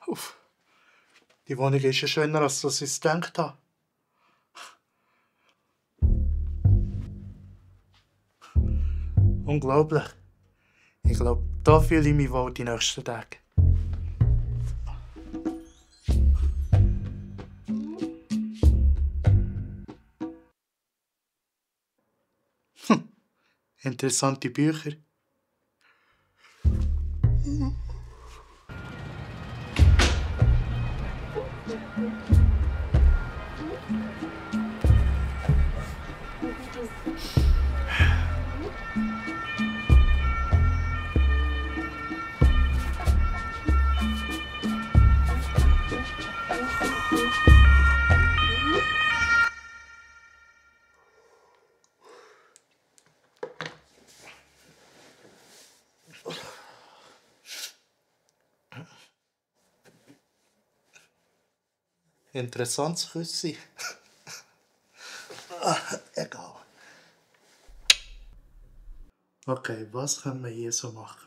Uff. Die Wohnung ist ja schöner, als ich es gedacht habe. Unglaublich. Ich glaube, da fühle ich mich wohl die nächsten Tage. Interessante Bücher. Interessantes Küssi. Egal. Okay, was können wir hier so machen?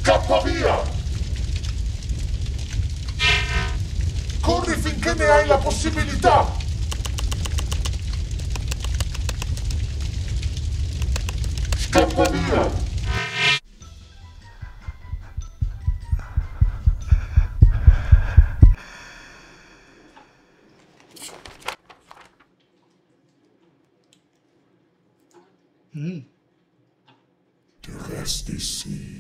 Scappa via! Corri finché ne hai la possibilità! Scappa via! Tu restes ici.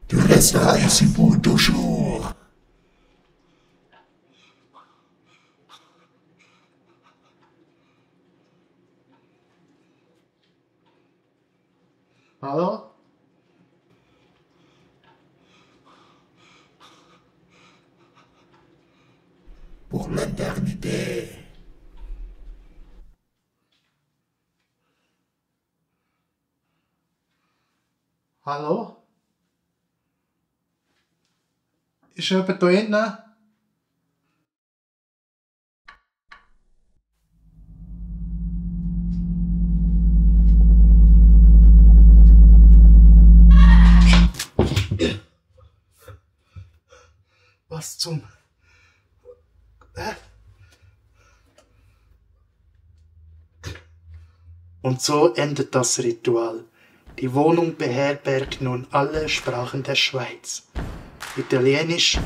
Tu resteras ici pour toujours. Hallo? Pour l'éternité. Hallo? Ist jemand da hinten? Was zum... Und so endet das Ritual. Die Wohnung beherbergt nun alle Sprachen der Schweiz. Italienisch,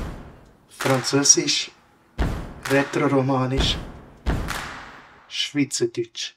Französisch, Rätoromanisch, Schweizerdeutsch.